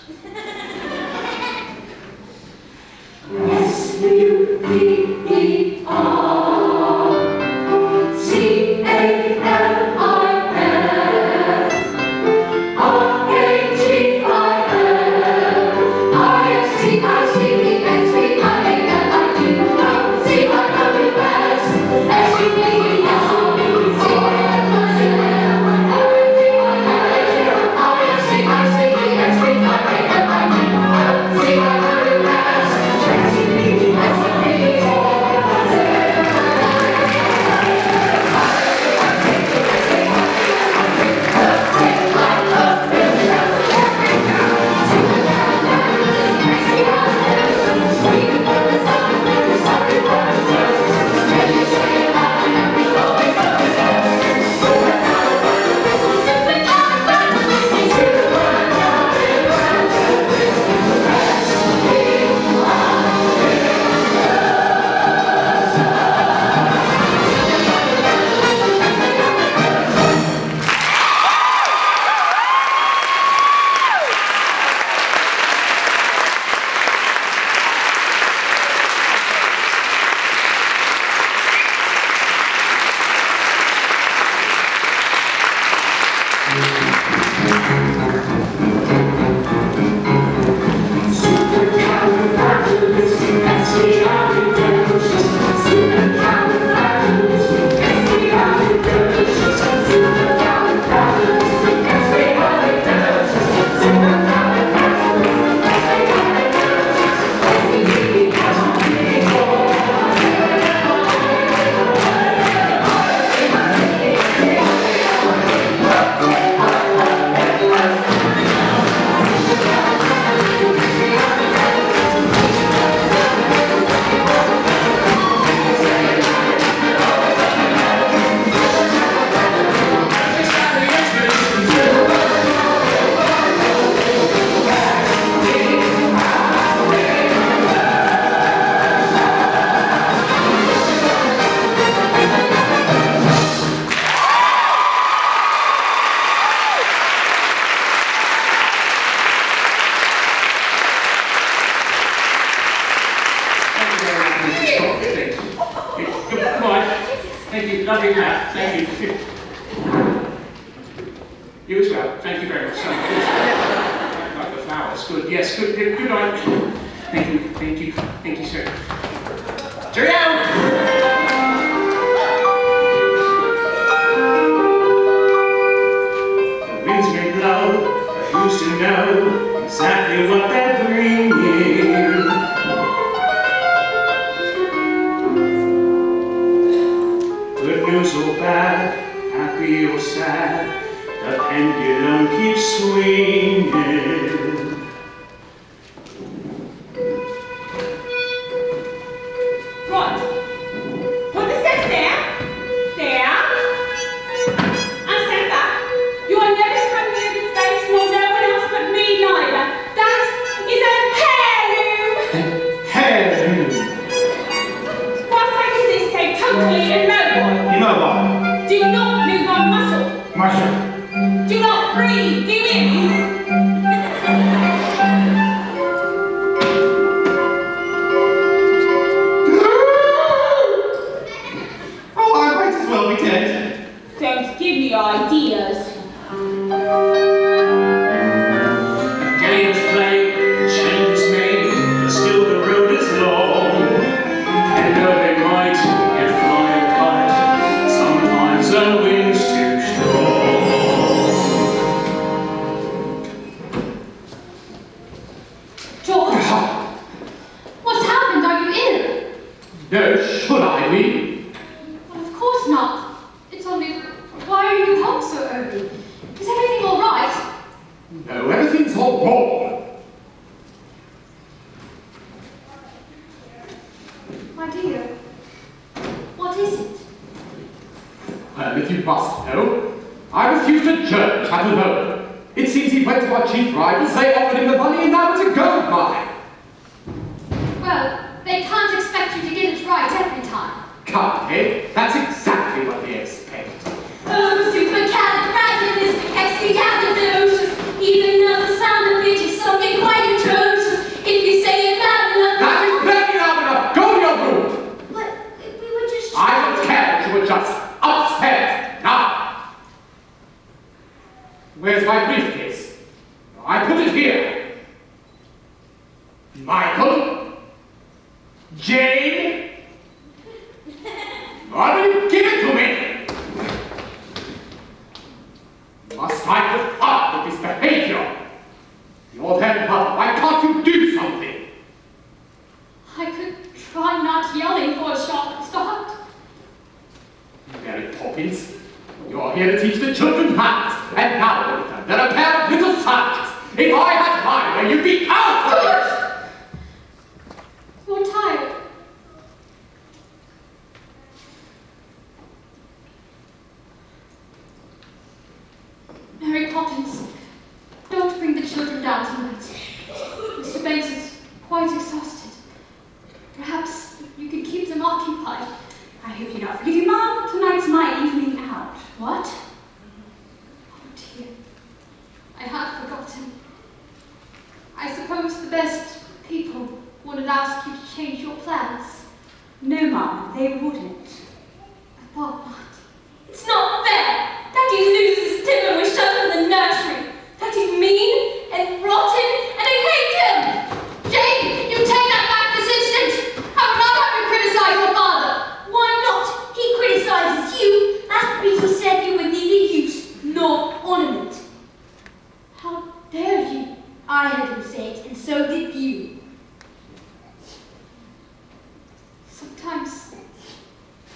Thank you. Lovely hat. Thank you. You as well. Thank you very much. Like the flowers. Good. Yes. Good. Good night. Thank you. Thank you. Thank you, sir. Cheerio! The winds may blow, but who's to know exactly what they're bringing? Good news or bad, happy or sad, the pendulum keeps swinging. Right. Put the steps there. There. And stand back. You are never to come near this space, nor no one else but me neither. That is a heirloom. Heirloom. What's taking this tape totally immobile? Immobile. Do not move one muscle. Muscle. Do not breathe. Do it. Oh, I might as well be dead. Don't give me ideas. Games played, changes made, but still the road is long. And though they might get fly a kite, sometimes the wind's too strong. George, what's happened? Are you ill? No, should I be? Well, of course not. It's only, why are you home so early? Is everything all right? No, everything's all wrong. My dear, is it? Well, if you must know, I refused a judge at the loan. It seems he went to our chief rivals, they offered him the money, and now it's a gold mine. Well, they can't expect you to get it right every time. Can't, eh? That's exactly what they expect. Oh, supercalifragilistic expialidocious. Even though the sound of it is something quite atrocious. If you say it loud enough... That is plenty loud enough! Go to your room! But we were just... I don't care if you were just upstairs, now! Where's my briefcase? I put it here. Michael? Jane? Why will you give it to me? Must I put up with this behavior? You're their mother. Why can't you do something? I could try not yelling for a sharp start. Mary Poppins, you're here to teach the children manners, and now they're a pair of little savages. If I had my way, you'd be out of it! You're tired. Mary Poppins, don't bring the children down tonight. Mr. Banks is quite exhausted. Perhaps you could keep them occupied. I hope you're not forgetting, Mom. Tonight's my evening out. What? Oh dear. I had forgotten. I suppose the best people wouldn't ask you to change your plans. No, Mom, they wouldn't. I thought not. It's not fair! Daddy loses Tim and we're shut in the nursery. Daddy's mean and rotten and I hate him! Jane, you take that back this instant! I would not have you criticize your father! Why not? He criticizes you. Last week he said you were neither use nor ornament. How dare you? I heard him say it, and so did you. Sometimes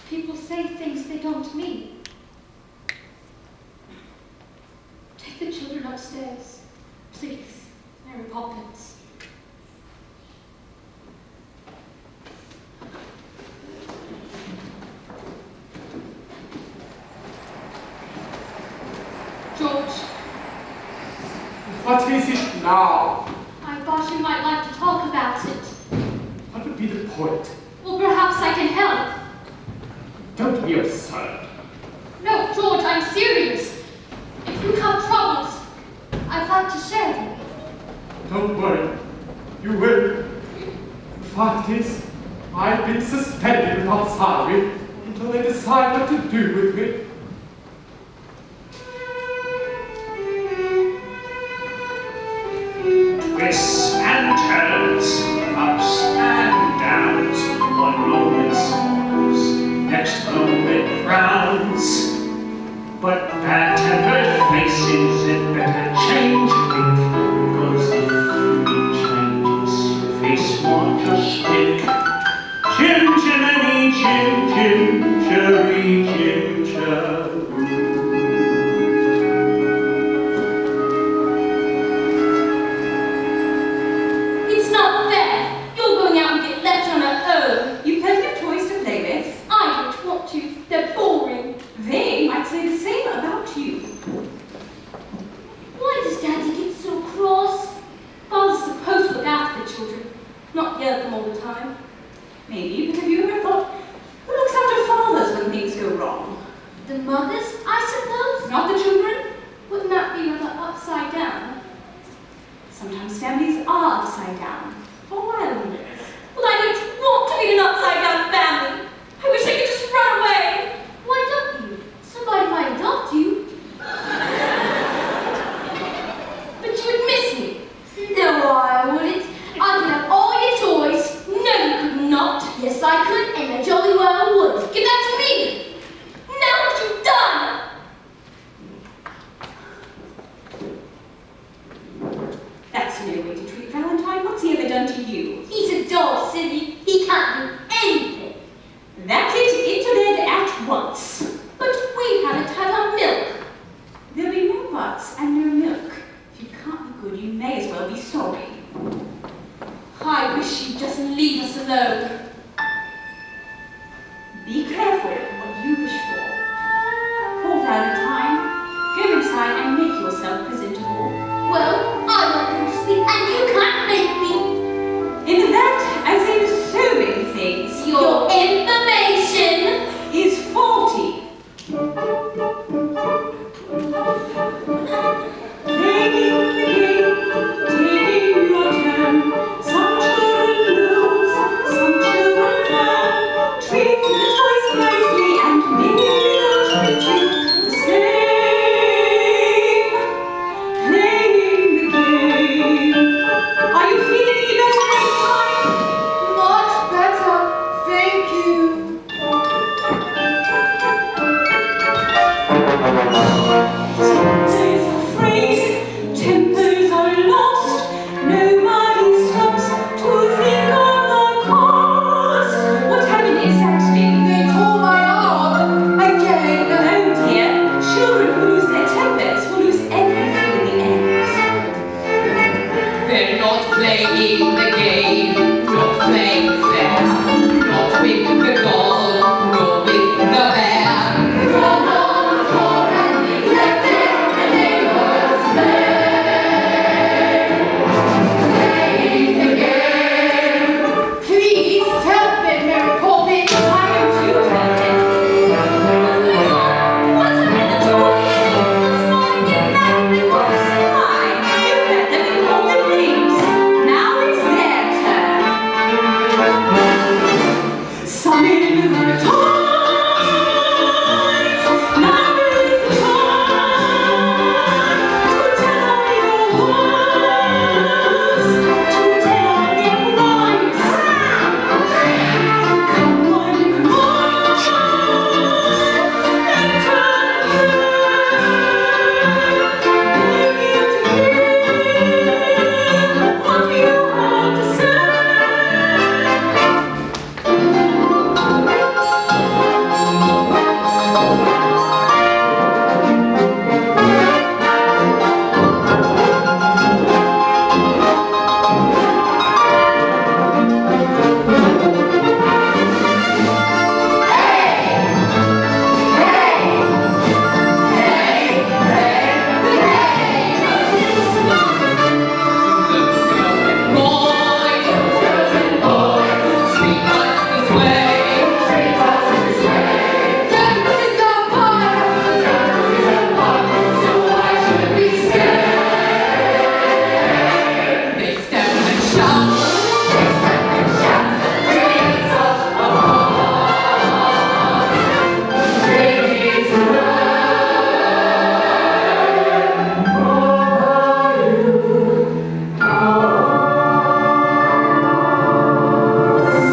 people say things they don't mean. Take the children upstairs, please, Mary Poppins. George, What is it now? I thought you might like to talk about it. What would be the point? Well, perhaps I can help. Don't be absurd. No, George, I'm serious. If you have troubles, I'd like to share them. Don't worry. You will. The fact is, I've been suspended without salary until they decide what to do with me. Twists and turns, ups and downs, one moment smiles, next moment frowns. But bad-tempered faces had better change quick, 'cause if you changes, your face won't just stick. Chim chimney, chim chim, cherry chim chim. It's not fair. You're going out and get left on your own. You've plenty of toys to play with. I don't want to. They're boring. They might say the same about you. Why does Daddy get so cross? Father's supposed to look after the children, not yell at them all the time. Maybe, but have you ever thought, who looks after fathers when things go wrong? The mothers, I suppose? Not the children? Wouldn't that be rather upside down? Sometimes families are upside down. For a while, it is. Well, I don't want to be an upside down family. I wish I could just run away. Why don't you? Somebody might adopt you. But you would miss me. No, I wouldn't. I could have all your toys. No, you could not. Yes, I could, and I jolly well would. Give that to me. Now what you've done. That's no way to treat Valentine. What's he ever done to you? He's a doll, silly. He can't do anything. That's it, into bed at once. But we haven't had our milk. There'll be no buts and no milk. If you can't be good, you may as well be sorry. I wish you'd just leave us alone. Be careful what you wish for. Poor Valentine, go inside and make yourself presentable. Well, I want to go to sleep and you can't make me. In that, as in so many things, Your information. is faulty. Playing the game, taking your turn. Some children lose, some children learn. Treat the toys nicely and maybe they'll treat you the same. Playing the game. Are you feeling any better this time? Much better, thank you. Tempers are frayed, tempers are lost. Nobody stops to think of the cost. What happened exactly? They tore my arm again. Oh dear, children who lose their tempers will lose everything in the end. They're not playing the game, not playing fair, not with the doll, nor with the bear. Run on the floor and neglected, and they were to play the game. Please tell them, Mary Poppins. Why don't you tell them? What's happening to the toys? It's not exactly what's why. You let them be called their names. Now it's their turn. Summon the toys. Now is the time to tell your woes, to tell their rhymes. Come on, and what you have to say.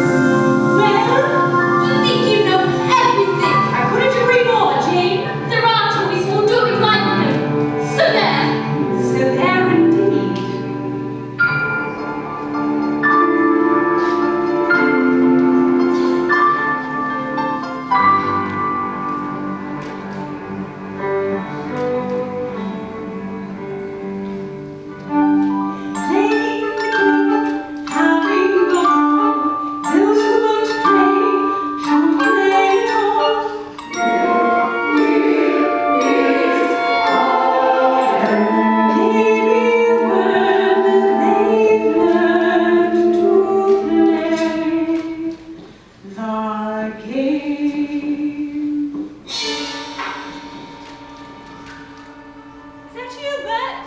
Well, you think you know everything. I couldn't agree more, Jane. There are toys who'll do it like them. So there. So there indeed. Playing the game, having fun. Those who won't play, shan't play at all. Maybe when they've learned to play the game. Is that you, Bert?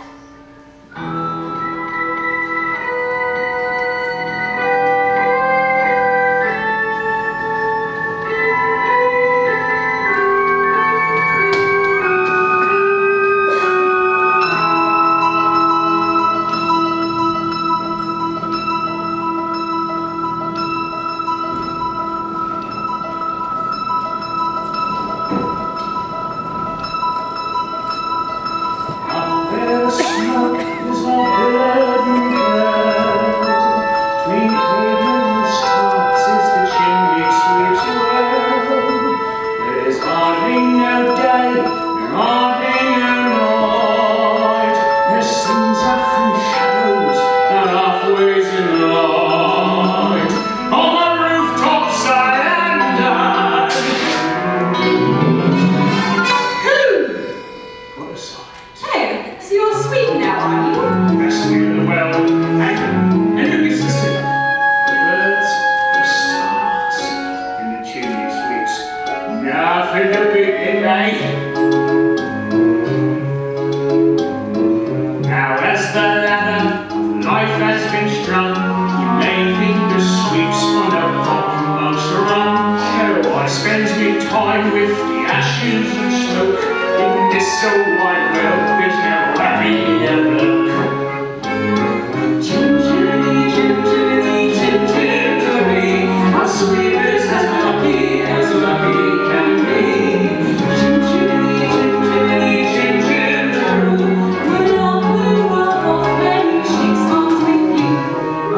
Up where the smoke is all burdened down, between pavement tops as the chimney sweeps around. There's hardly no day, there hardly no night. There seems half in shadows and halfways in light. On the rooftops I and I nothing to begin, eh? Now as the ladder of life has been strung, you may think the sweeps on the bottommost rung. How I spends me time with the ashes and smoke. In this so wide world, there's no happier look. How sweet is as lucky can be.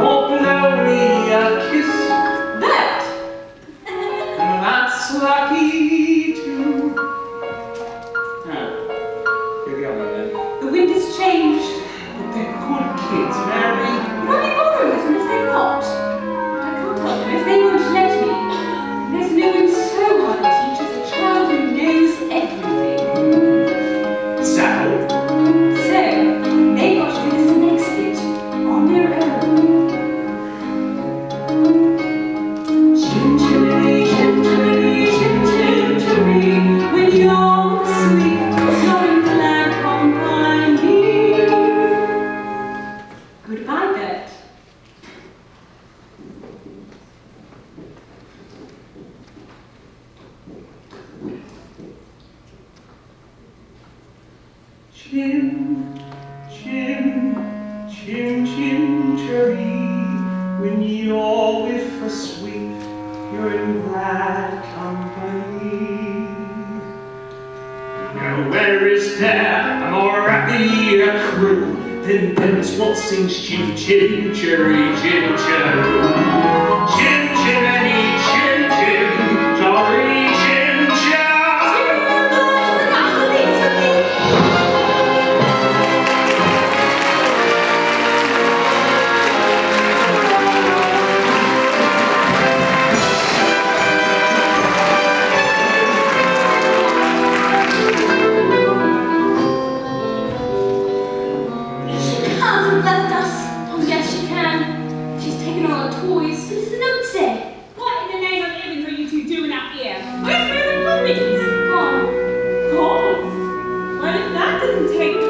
Oh, blow me a kiss, That! that's lucky too. Here we are then. The wind has changed. But they're good kids, Mary. Why be bothering with them if they're not? But I can't help them if they won't let me. There's no one so hard to teach as a child who knows everything. So, So, they've got to do this next bit on their own. Chim-chimney, chim-chimney, chim-chim-chimney, when you're asleep, you're in glad company. Goodbye, Bert. chim, chim, chim, chim, cherry. When you're with a sweep, you're in glad company. Now where is there a more happier crew than them's what sings chim, chim, cherry, chim, cherry. Chim, chimney, chim, chim, cherry, chim, She can't have left us. Oh, yes, she can. She's taken all our toys. What does the note say? What in the name of heaven are you two doing out here? Where's Mary Poppins? Gone. Oh, well, if that doesn't take